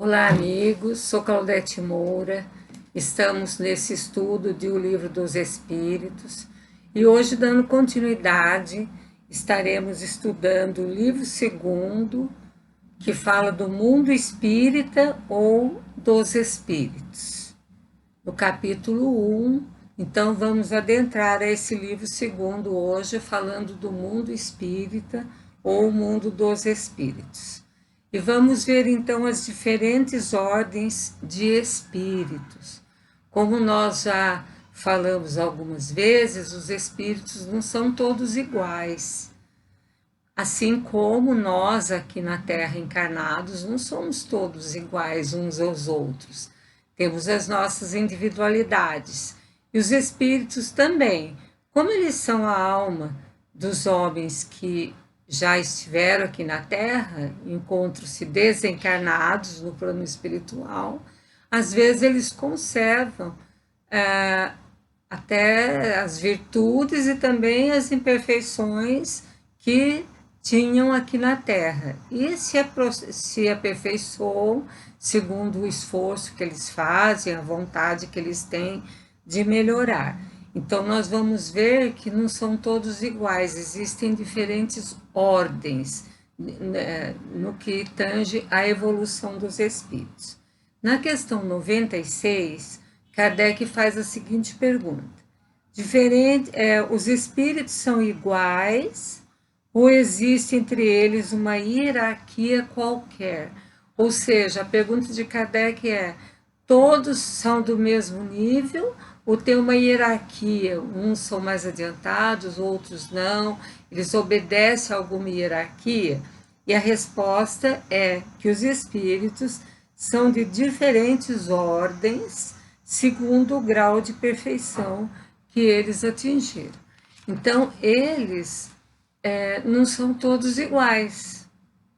Olá, amigos. Sou Claudete Moura. Estamos nesse estudo de O Livro dos Espíritos e hoje, dando continuidade, estaremos estudando o livro segundo, que fala do mundo espírita ou dos espíritos. No capítulo 1, então vamos adentrar a esse livro segundo hoje, falando do mundo espírita ou mundo dos espíritos. E vamos ver então as diferentes ordens de espíritos. Como nós já falamos algumas vezes, os espíritos não são todos iguais. Assim como nós aqui na Terra encarnados não somos todos iguais uns aos outros. Temos as nossas individualidades. E os espíritos também. Como eles são a alma dos homens que já estiveram aqui na Terra, encontram-se desencarnados no plano espiritual, às vezes eles conservam até as virtudes e também as imperfeições que tinham aqui na Terra. E se aperfeiçoam segundo o esforço que eles fazem, a vontade que eles têm de melhorar. Então, nós vamos ver que não são todos iguais, existem diferentes ordens no que tange a evolução dos espíritos. Na questão 96, Kardec faz a seguinte pergunta: os espíritos são iguais ou existe entre eles uma hierarquia qualquer? Ou seja, a pergunta de Kardec é: todos são do mesmo nível ou tem uma hierarquia? Uns são mais adiantados, outros não. Eles obedecem a alguma hierarquia? E a resposta é que os espíritos são de diferentes ordens, segundo o grau de perfeição que eles atingiram. Então, eles não são todos iguais.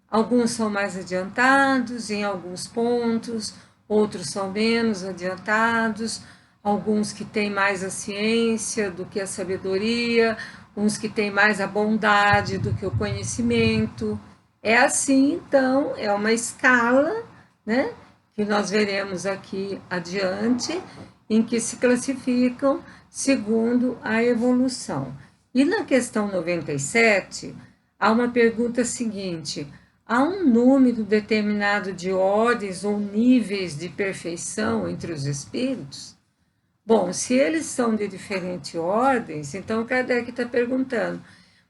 Alguns são mais adiantados em alguns pontos, outros são menos adiantados, alguns que têm mais a ciência do que a sabedoria, uns que têm mais a bondade do que o conhecimento. É assim, então, é uma escala, né, que nós veremos aqui adiante, em que se classificam segundo a evolução. E na questão 97, há uma pergunta seguinte: há um número determinado de ordens ou níveis de perfeição entre os espíritos? Bom, se eles são de diferentes ordens, então Kardec está perguntando,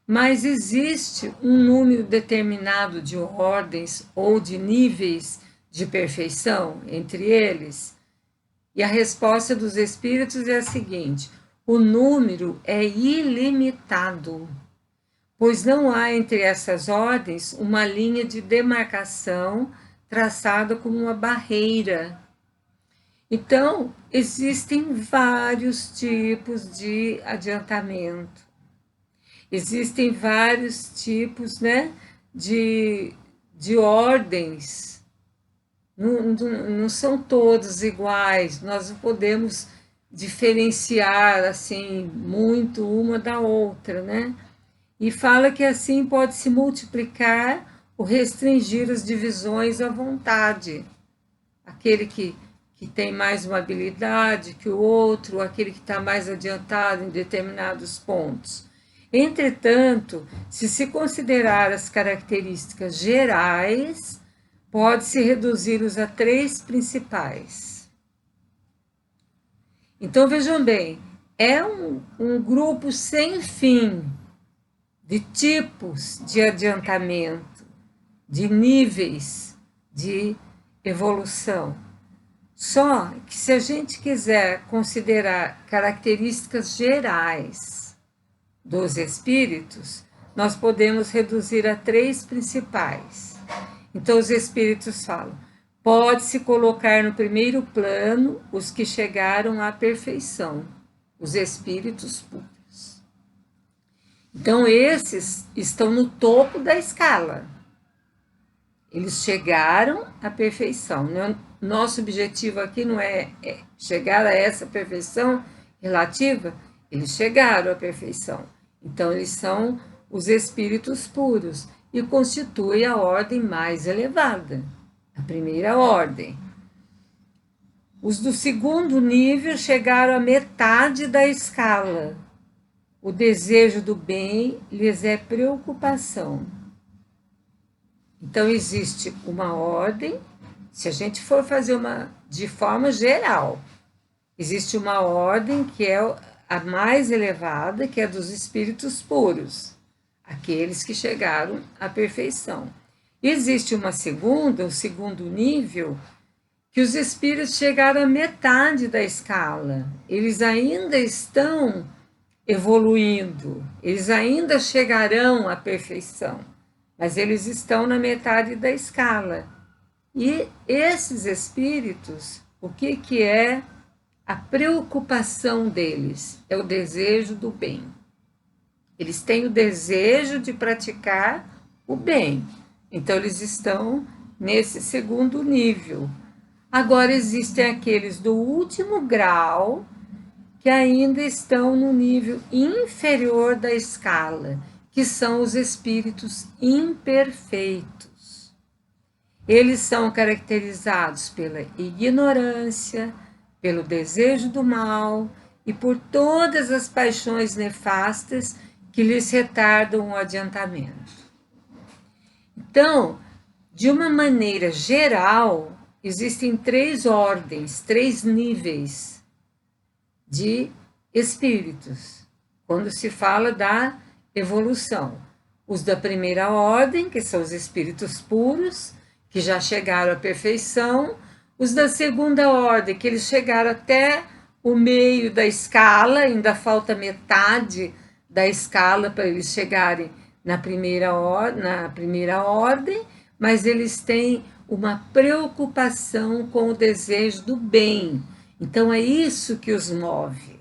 mas existe um número determinado de ordens ou de níveis de perfeição entre eles? E a resposta dos espíritos é a seguinte: o número é ilimitado, pois não há entre essas ordens uma linha de demarcação traçada como uma barreira. Então, existem vários tipos de adiantamento, existem vários tipos, né, de ordens. Não são todos iguais, nós não podemos diferenciar assim muito uma da outra, né? E fala que assim pode se multiplicar ou restringir as divisões à vontade. Aquele que tem mais uma habilidade que o outro, aquele que está mais adiantado em determinados pontos. Entretanto, se considerar as características gerais, pode-se reduzi-los a 3 principais. Então, vejam bem, é um grupo sem fim de tipos de adiantamento, de níveis de evolução. Só que se a gente quiser considerar características gerais dos espíritos, nós podemos reduzir a 3 principais. Então, os espíritos falam: pode-se colocar no primeiro plano os que chegaram à perfeição, os espíritos puros. Então, esses estão no topo da escala. Eles chegaram à perfeição. Nosso objetivo aqui não é chegar a essa perfeição relativa, eles chegaram à perfeição. Então, eles são os espíritos puros e constituem a ordem mais elevada. a primeira ordem. Os do segundo nível chegaram à metade da escala. O desejo do bem lhes é preocupação. Então, existe uma ordem, se a gente for fazer de forma geral, existe uma ordem que é a mais elevada, que é dos espíritos puros, aqueles que chegaram à perfeição. Existe uma segunda, o segundo nível, que os espíritos chegaram à metade da escala. Eles ainda estão evoluindo, eles ainda chegarão à perfeição, mas eles estão na metade da escala. E esses espíritos, o que é a preocupação deles? É o desejo do bem. Eles têm o desejo de praticar o bem. Então, eles estão nesse segundo nível. Agora, existem aqueles do último grau que ainda estão no nível inferior da escala, que são os espíritos imperfeitos. Eles são caracterizados pela ignorância, pelo desejo do mal e por todas as paixões nefastas que lhes retardam o adiantamento. Então, de uma maneira geral, existem 3 ordens, 3 níveis de espíritos, quando se fala da evolução. Os da primeira ordem, que são os espíritos puros, que já chegaram à perfeição. Os da segunda ordem, que eles chegaram até o meio da escala, ainda falta metade da escala para eles chegarem na primeira ordem, mas eles têm uma preocupação com o desejo do bem. Então, é isso que os move.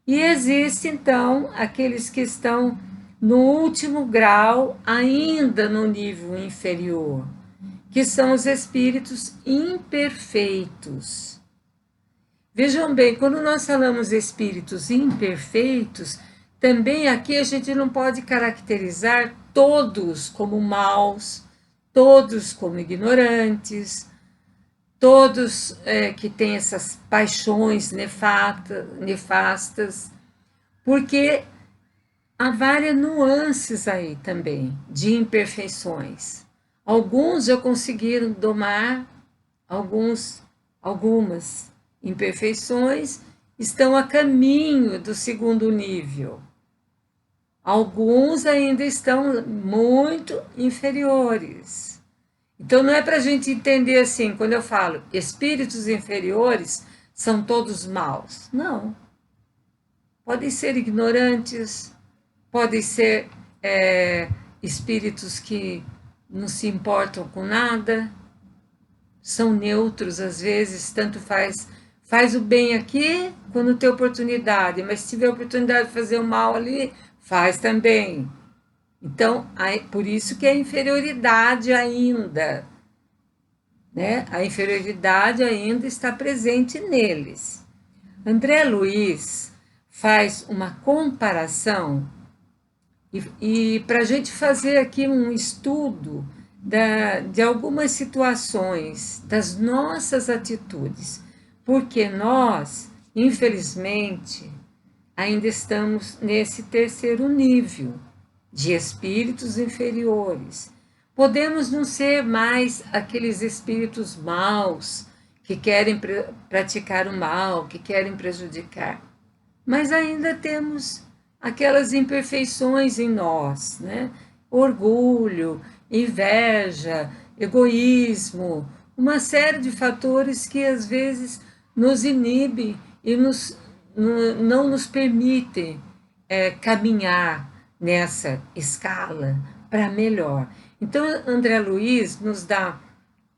E existe, então, aqueles que estão no último grau, ainda no nível inferior, que são os espíritos imperfeitos. Vejam bem, quando nós falamos espíritos imperfeitos, também aqui a gente não pode caracterizar todos como maus, todos como ignorantes, todos que têm essas paixões nefastas, porque há várias nuances aí também de imperfeições. Alguns já conseguiram domar algumas imperfeições, estão a caminho do segundo nível. Alguns ainda estão muito inferiores. Então, não é para a gente entender assim, quando eu falo espíritos inferiores, são todos maus. Não. Podem ser ignorantes, podem ser espíritos que não se importam com nada, são neutros às vezes, tanto faz o bem aqui quando tem oportunidade, mas se tiver oportunidade de fazer o mal ali, faz também. Então, por isso que a inferioridade ainda, né? A inferioridade ainda está presente neles. André Luiz faz uma comparação e para a gente fazer aqui um estudo de algumas situações, das nossas atitudes, porque nós, infelizmente, ainda estamos nesse terceiro nível de espíritos inferiores. Podemos não ser mais aqueles espíritos maus que querem praticar o mal, que querem prejudicar, mas ainda temos aquelas imperfeições em nós, né? Orgulho, inveja, egoísmo, uma série de fatores que às vezes nos inibem e não nos permitem caminhar nessa escala para melhor. Então, André Luiz nos dá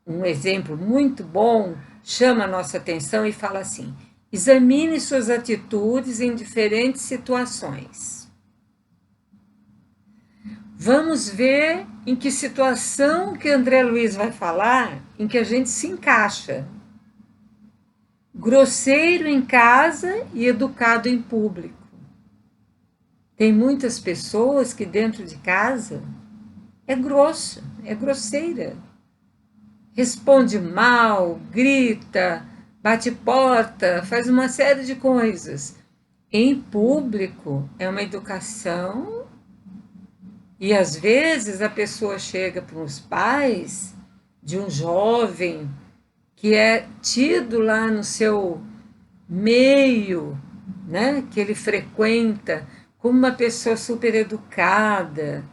um exemplo muito bom, chama a nossa atenção e fala assim: examine suas atitudes em diferentes situações. Vamos ver em que situação que André Luiz vai falar, em que a gente se encaixa. Grosseiro em casa e educado em público. Tem muitas pessoas que dentro de casa é grossa, é grosseira, responde mal, grita, bate porta, faz uma série de coisas. Em público é uma educação e às vezes a pessoa chega para os pais de um jovem que é tido lá no seu meio, né, que ele frequenta, como uma pessoa super educada.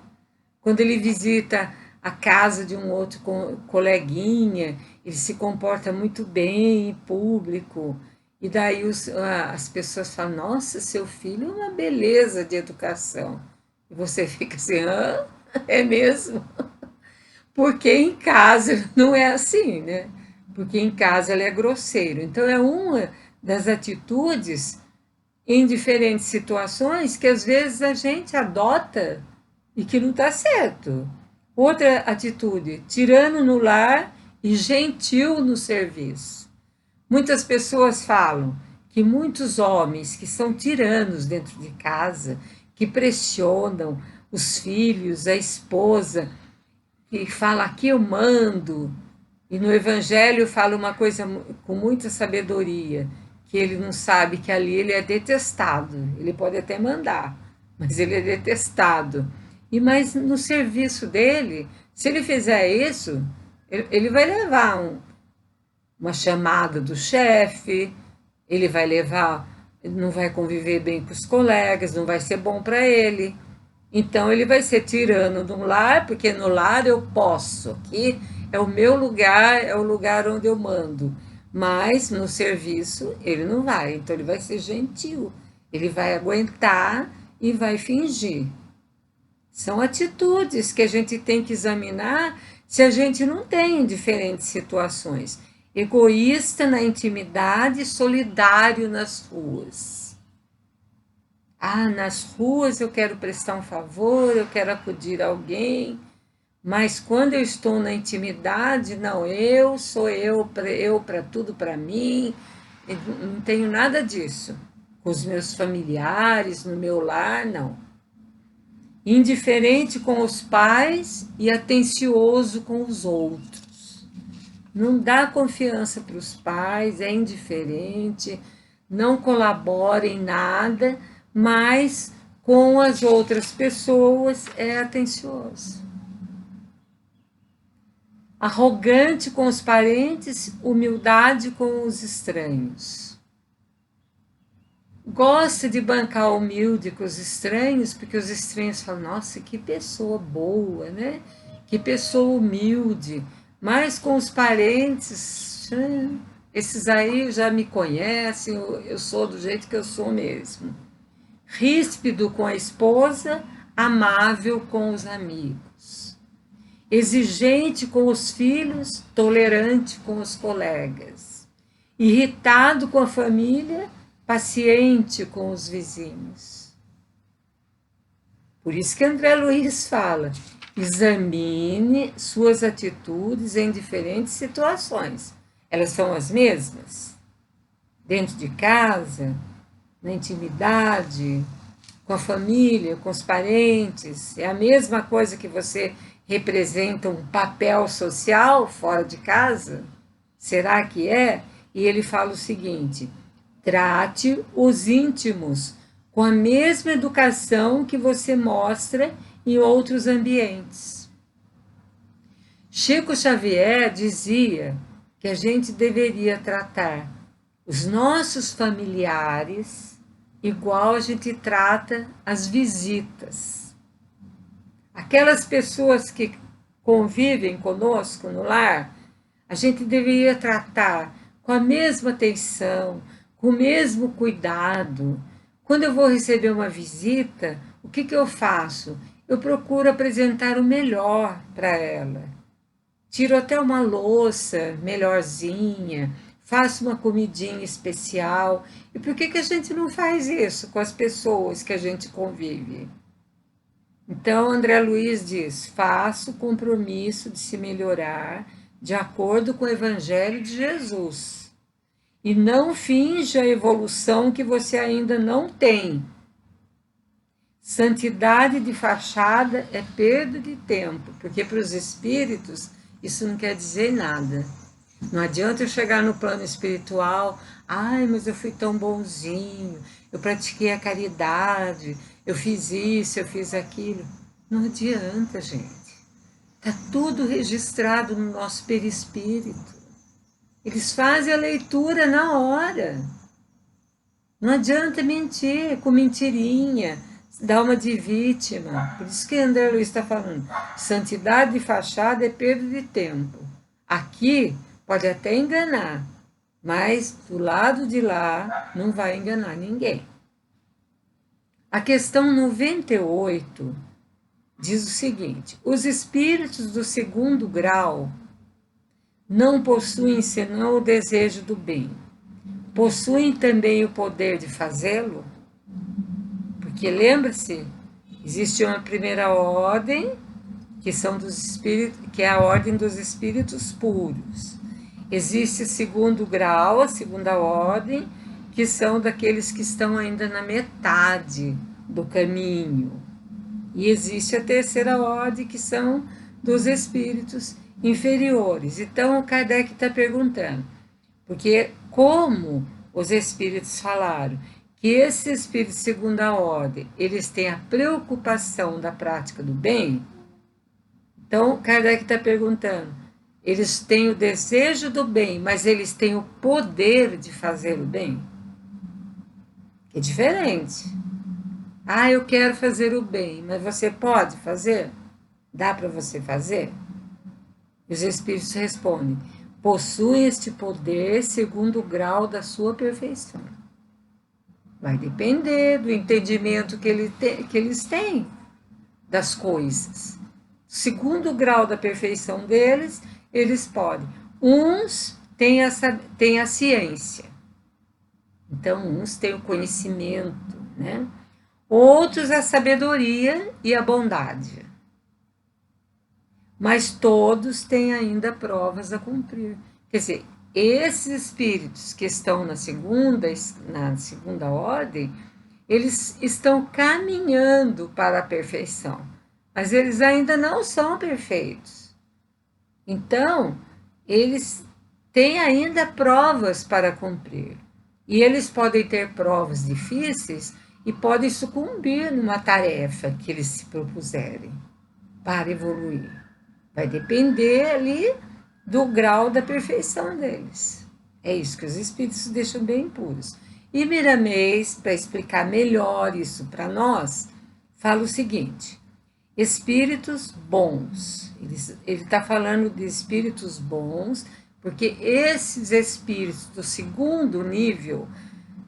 Quando ele visita a casa de um outro coleguinha, ele se comporta muito bem em público. E daí as pessoas falam, nossa, seu filho é uma beleza de educação. E você fica assim, ah, é mesmo? Porque em casa não é assim, né? Porque em casa ele é grosseiro. Então é uma das atitudes em diferentes situações que às vezes a gente adota e que não está certo. Outra atitude, tirano no lar e gentil no serviço. Muitas pessoas falam que muitos homens que são tiranos dentro de casa, que pressionam os filhos, a esposa, que fala aqui eu mando, e no Evangelho fala uma coisa com muita sabedoria, que ele não sabe que ali ele é detestado. Ele pode até mandar, mas ele é detestado. E mas no serviço dele, se ele fizer isso, ele vai levar uma chamada do chefe, ele vai levar, não vai conviver bem com os colegas, não vai ser bom para ele. Então ele vai ser tirano no lar, porque no lar eu posso, aqui é o meu lugar, é o lugar onde eu mando. Mas no serviço ele não vai, então ele vai ser gentil, ele vai aguentar e vai fingir. São atitudes que a gente tem que examinar se a gente não tem em diferentes situações. Egoísta na intimidade, solidário nas ruas. Ah, nas ruas eu quero prestar um favor, eu quero acudir a alguém, mas quando eu estou na intimidade, não, eu sou eu para tudo para mim, não tenho nada disso. Com os meus familiares, no meu lar, não. Indiferente com os pais e atencioso com os outros. Não dá confiança para os pais, é indiferente, não colabora em nada, mas com as outras pessoas é atencioso. Arrogante com os parentes, humildade com os estranhos. Gosta de bancar humilde com os estranhos, porque os estranhos falam, nossa, que pessoa boa, né? Que pessoa humilde. Mas com os parentes, esses aí já me conhecem, eu sou do jeito que eu sou mesmo. Ríspido com a esposa, amável com os amigos. Exigente com os filhos, tolerante com os colegas. Irritado com a família, paciente com os vizinhos. Por isso que André Luiz fala, examine suas atitudes em diferentes situações. Elas são as mesmas? Dentro de casa, na intimidade, com a família, com os parentes. É a mesma coisa que você representa um papel social fora de casa? Será que é? E ele fala o seguinte, trate os íntimos com a mesma educação que você mostra em outros ambientes. Chico Xavier dizia que a gente deveria tratar os nossos familiares igual a gente trata as visitas. Aquelas pessoas que convivem conosco no lar, a gente deveria tratar com a mesma atenção, com o mesmo cuidado. Quando eu vou receber uma visita, o que eu faço? Eu procuro apresentar o melhor para ela. Tiro até uma louça melhorzinha, faço uma comidinha especial. E por que a gente não faz isso com as pessoas que a gente convive? Então, André Luiz diz, faça o compromisso de se melhorar de acordo com o Evangelho de Jesus. E não finja a evolução que você ainda não tem. Santidade de fachada é perda de tempo, porque para os espíritos isso não quer dizer nada. Não adianta eu chegar no plano espiritual, ai, mas eu fui tão bonzinho, eu pratiquei a caridade, eu fiz isso, eu fiz aquilo. Não adianta, gente. Está tudo registrado no nosso perispírito. Eles fazem a leitura na hora. Não adianta mentir com mentirinha, dar uma de vítima. Por isso que André Luiz está falando. Santidade de fachada é perda de tempo. Aqui pode até enganar, mas do lado de lá não vai enganar ninguém. A questão 98 diz o seguinte: os espíritos do segundo grau não possuem senão o desejo do bem. Possuem também o poder de fazê-lo? Porque lembre-se, existe uma primeira ordem, que são dos espíritos, que é a ordem dos espíritos puros. Existe o segundo grau, a segunda ordem, que são daqueles que estão ainda na metade do caminho. E existe a terceira ordem, que são dos espíritos inferiores. Então, o Kardec está perguntando, porque como os espíritos falaram que esses espíritos de segunda ordem, eles têm a preocupação da prática do bem, então Kardec está perguntando, eles têm o desejo do bem, mas eles têm o poder de fazer o bem? É diferente. Ah, eu quero fazer o bem, mas você pode fazer? Dá para você fazer? Os espíritos respondem, possuem este poder segundo o grau da sua perfeição. Vai depender do entendimento que eles têm das coisas. Segundo o grau da perfeição deles, eles podem. Uns têm a ciência. Então, uns têm o conhecimento, né? Outros a sabedoria e a bondade. Mas todos têm ainda provas a cumprir. Quer dizer, esses espíritos que estão na segunda ordem, eles estão caminhando para a perfeição, mas eles ainda não são perfeitos. Então, eles têm ainda provas para cumprir. E eles podem ter provas difíceis e podem sucumbir numa tarefa que eles se propuserem para evoluir. Vai depender ali do grau da perfeição deles. É isso que os espíritos deixam bem puros. E Miramês, para explicar melhor isso para nós, fala o seguinte: espíritos bons. Ele está falando de espíritos bons, porque esses espíritos do segundo nível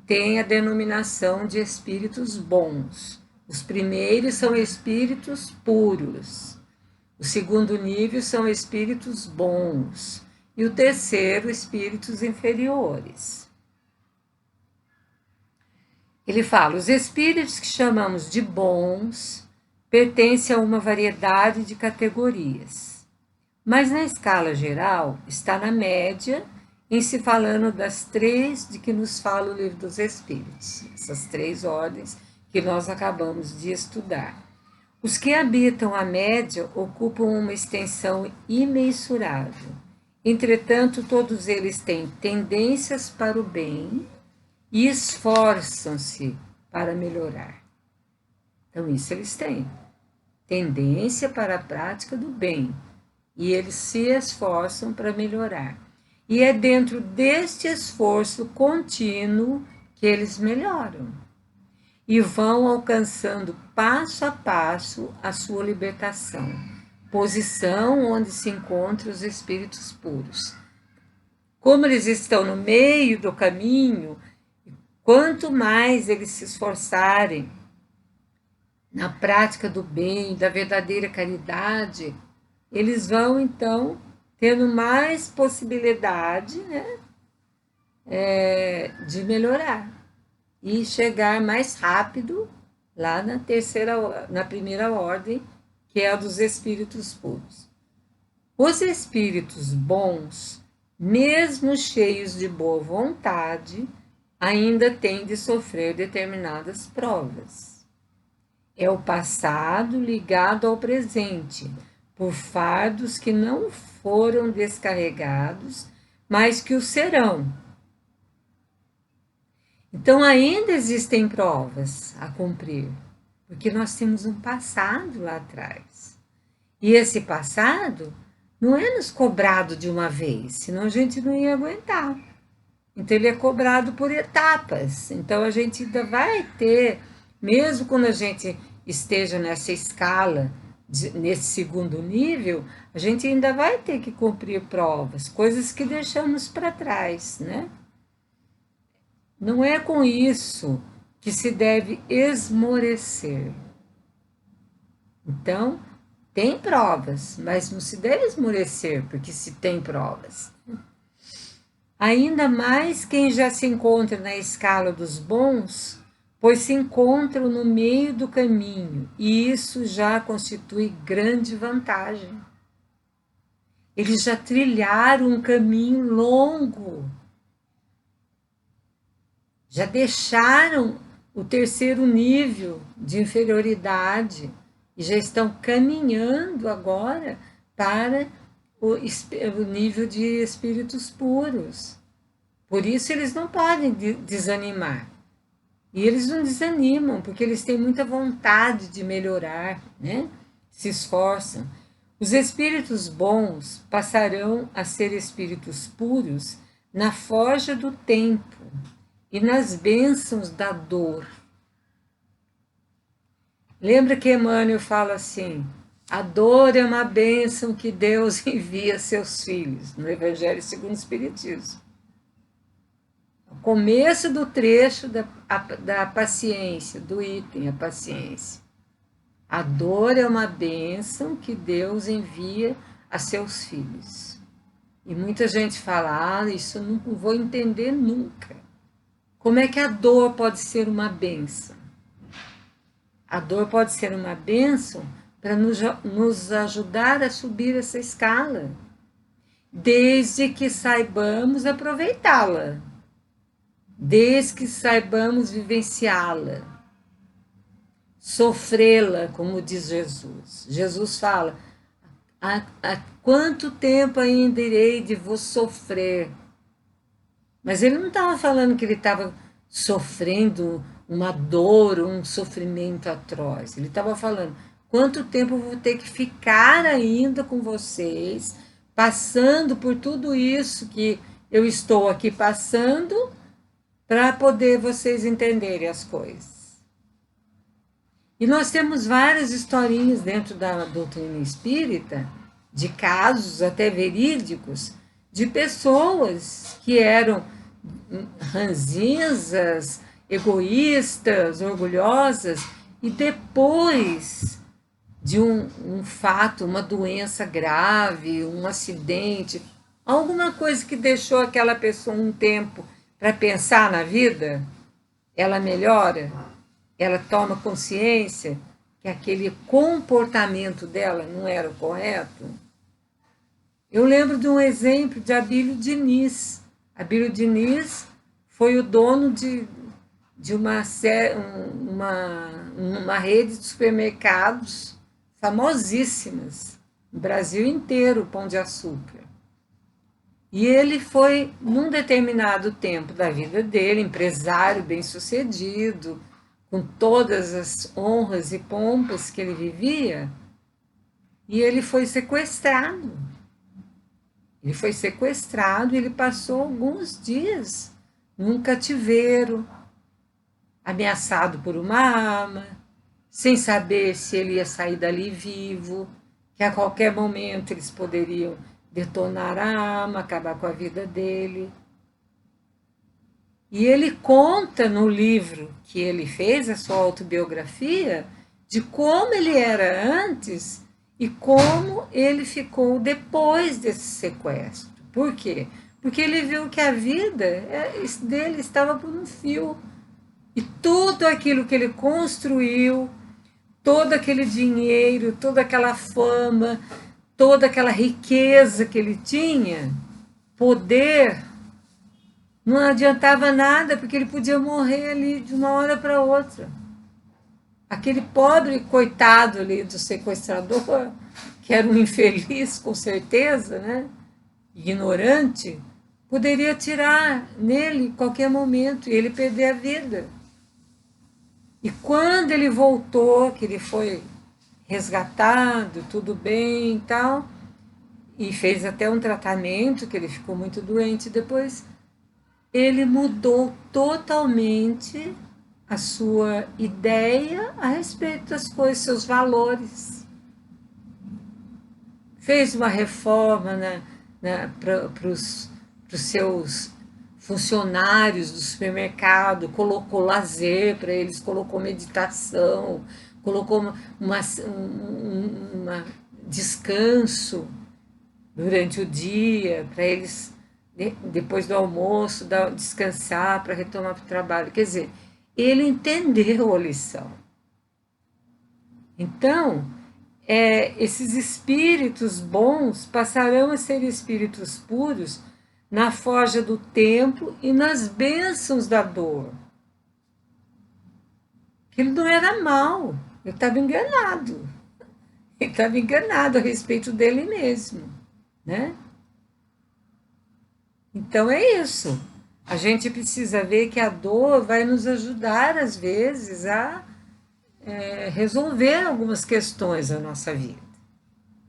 têm a denominação de espíritos bons. Os primeiros são espíritos puros. O segundo nível são espíritos bons. E o terceiro, espíritos inferiores. Ele fala, os espíritos que chamamos de bons pertencem a uma variedade de categorias. Mas na escala geral, está na média, em se falando das três de que nos fala o Livro dos Espíritos. Essas três ordens que nós acabamos de estudar. Os que habitam a média ocupam uma extensão imensurável. Entretanto, todos eles têm tendências para o bem e esforçam-se para melhorar. Então, isso eles têm. Tendência para a prática do bem. E eles se esforçam para melhorar. E é dentro deste esforço contínuo que eles melhoram. E vão alcançando passo a passo a sua libertação, posição onde se encontram os espíritos puros. Como eles estão no meio do caminho, quanto mais eles se esforçarem na prática do bem, da verdadeira caridade, eles vão, então, tendo mais possibilidade, né, de melhorar e chegar mais rápido lá na primeira ordem, que é a dos espíritos puros. Os espíritos bons, mesmo cheios de boa vontade, ainda têm de sofrer determinadas provas. É o passado ligado ao presente, por fardos que não foram descarregados, mas que o serão. Então, ainda existem provas a cumprir, porque nós temos um passado lá atrás. E esse passado não é nos cobrado de uma vez, senão a gente não ia aguentar. Então, ele é cobrado por etapas. Então, a gente ainda vai ter, mesmo quando a gente esteja nessa escala, nesse segundo nível, a gente ainda vai ter que cumprir provas, coisas que deixamos para trás, né? Não é com isso que se deve esmorecer. Então, tem provas, mas não se deve esmorecer porque se tem provas. Ainda mais quem já se encontra na escala dos bons, pois se encontram no meio do caminho, e isso já constitui grande vantagem. Eles já trilharam um caminho longo, já deixaram o terceiro nível de inferioridade e já estão caminhando agora para o nível de espíritos puros. Por isso eles não podem desanimar. E eles não desanimam, porque eles têm muita vontade de melhorar, né? Se esforçam. Os espíritos bons passarão a ser espíritos puros na forja do tempo e nas bênçãos da dor. Lembra que Emmanuel fala assim, a dor é uma bênção que Deus envia a seus filhos, no Evangelho segundo o Espiritismo. O começo do trecho da paciência, do item, a paciência. A dor é uma bênção que Deus envia a seus filhos. E muita gente fala, isso eu não vou entender nunca. Como é que a dor pode ser uma bênção? A dor pode ser uma bênção para nos ajudar a subir essa escala, desde que saibamos aproveitá-la, desde que saibamos vivenciá-la, sofrê-la, como diz Jesus. Jesus fala, há quanto tempo ainda irei de vos sofrer? Mas ele não estava falando que ele estava sofrendo uma dor, um sofrimento atroz. Ele estava falando, quanto tempo eu vou ter que ficar ainda com vocês, passando por tudo isso que eu estou aqui passando, para poder vocês entenderem as coisas. E nós temos várias historinhas dentro da doutrina espírita, de casos até verídicos, de pessoas que eram ranzinzas, egoístas, orgulhosas, e depois de um fato, uma doença grave, um acidente, alguma coisa que deixou aquela pessoa um tempo para pensar na vida, ela melhora, ela toma consciência que aquele comportamento dela não era o correto. Eu lembro de um exemplo de Abílio Diniz. Abílio Diniz foi o dono de uma rede de supermercados famosíssimas, no Brasil inteiro, Pão de Açúcar. E ele foi, num determinado tempo da vida dele, empresário bem-sucedido, com todas as honras e pompas que ele vivia, e ele foi sequestrado. Ele foi sequestrado e ele passou alguns dias num cativeiro, ameaçado por uma arma, sem saber se ele ia sair dali vivo, que a qualquer momento eles poderiam detonar a arma, acabar com a vida dele. E ele conta no livro que ele fez, a sua autobiografia, de como ele era antes e como ele ficou depois desse sequestro. Por quê? Porque ele viu que a vida dele estava por um fio. E tudo aquilo que ele construiu, todo aquele dinheiro, toda aquela fama, toda aquela riqueza que ele tinha, poder, não adiantava nada, porque ele podia morrer ali de uma hora para outra. Aquele pobre coitado ali do sequestrador, que era um infeliz, com certeza, né? Ignorante, poderia atirar nele em qualquer momento e ele perder a vida. E quando ele voltou, que ele foi resgatado, tudo bem e tal, e fez até um tratamento, que ele ficou muito doente depois, ele mudou totalmente a sua ideia a respeito das coisas, seus valores. Fez uma reforma para os seus funcionários do supermercado, colocou lazer para eles, colocou meditação, colocou uma descanso durante o dia, para eles, depois do almoço, descansar para retomar o trabalho. Quer dizer, ele entendeu a lição. Então, esses espíritos bons passarão a ser espíritos puros na forja do tempo e nas bênçãos da dor. Ele não era mal, ele estava enganado. Ele estava enganado a respeito dele mesmo, né? Então é isso. A gente precisa ver que a dor vai nos ajudar, às vezes, a resolver algumas questões da nossa vida.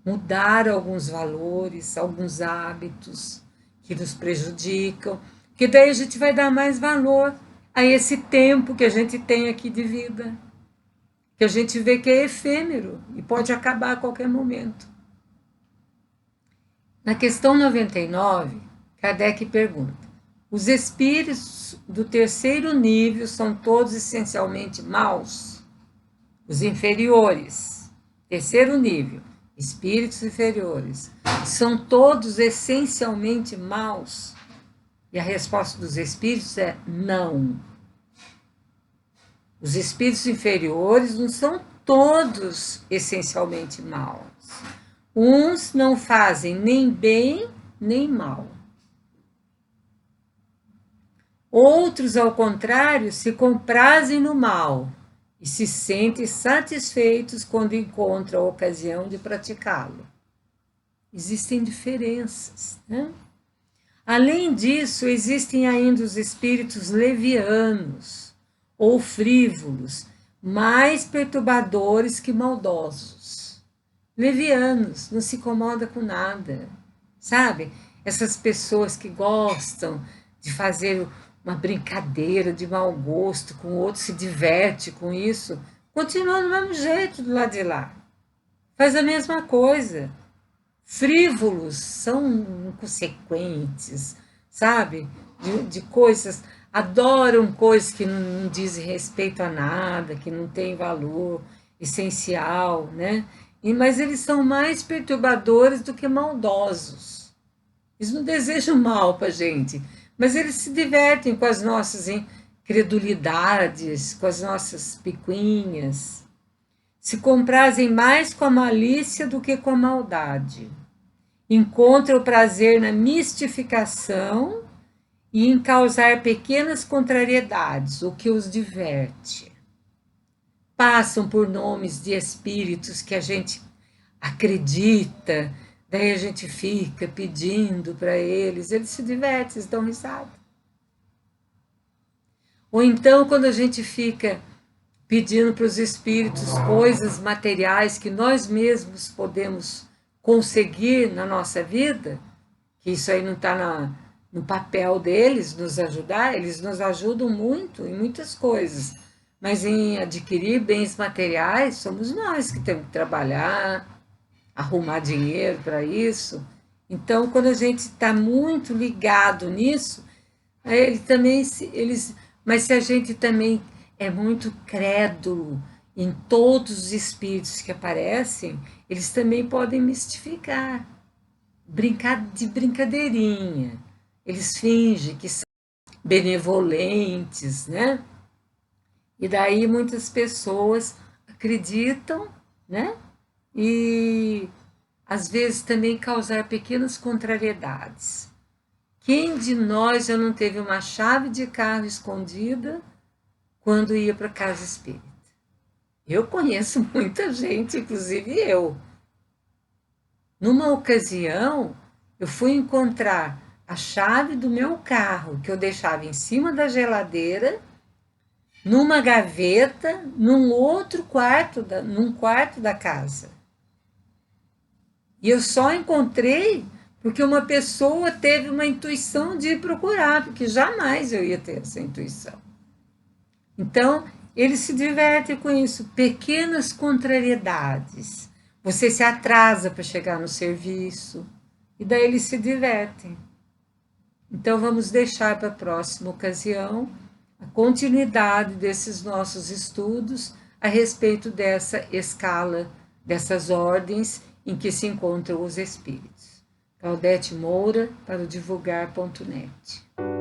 Mudar alguns valores, alguns hábitos que nos prejudicam, que daí a gente vai dar mais valor a esse tempo que a gente tem aqui de vida, que a gente vê que é efêmero e pode acabar a qualquer momento. Na questão 99, Kardec pergunta: os espíritos do terceiro nível são todos essencialmente maus? Os inferiores, terceiro nível, espíritos inferiores, são todos essencialmente maus? E a resposta dos espíritos é não. Os espíritos inferiores não são todos essencialmente maus. Uns não fazem nem bem nem mal. Outros, ao contrário, se comprazem no mal e se sentem satisfeitos quando encontram a ocasião de praticá-lo. Existem diferenças, né? Além disso, existem ainda os espíritos levianos ou frívolos, mais perturbadores que maldosos. Levianos, não se incomoda com nada, sabe? Essas pessoas que gostam de fazer uma brincadeira de mau gosto com o outro, se diverte com isso, continua do mesmo jeito do lado de lá. Faz a mesma coisa. Frívolos, são inconsequentes, sabe? De coisas, adoram coisas que não dizem respeito a nada, que não têm valor essencial, né? Mas eles são mais perturbadores do que maldosos. Eles não desejam mal para a gente, mas eles se divertem com as nossas incredulidades, com as nossas picuinhas. Se comprazem mais com a malícia do que com a maldade. Encontram o prazer na mistificação e em causar pequenas contrariedades, o que os diverte. Passam por nomes de espíritos que a gente acredita, daí a gente fica pedindo para eles se divertem, eles dão risada. Ou então, quando a gente fica pedindo para os espíritos coisas materiais que nós mesmos podemos conseguir na nossa vida, que isso aí não está no papel deles nos ajudar, eles nos ajudam muito em muitas coisas, mas em adquirir bens materiais, somos nós que temos que trabalhar, arrumar dinheiro para isso. Então, quando a gente está muito ligado nisso, mas se a gente também é muito crédulo em todos os espíritos que aparecem, eles também podem mistificar, brincar de brincadeirinha. Eles fingem que são benevolentes, né? E daí muitas pessoas acreditam, né? E às vezes também causar pequenas contrariedades. Quem de nós já não teve uma chave de carro escondida quando ia para a casa espírita? Eu conheço muita gente, inclusive eu. Numa ocasião, eu fui encontrar a chave do meu carro, que eu deixava em cima da geladeira, numa gaveta, num quarto da casa. E eu só encontrei porque uma pessoa teve uma intuição de ir procurar, porque jamais eu ia ter essa intuição. Então, ele se diverte com isso, pequenas contrariedades. Você se atrasa para chegar no serviço, e daí eles se divertem. Então, vamos deixar para a próxima ocasião a continuidade desses nossos estudos a respeito dessa escala, dessas ordens em que se encontram os espíritos. Claudete Moura, para o divulgar.net.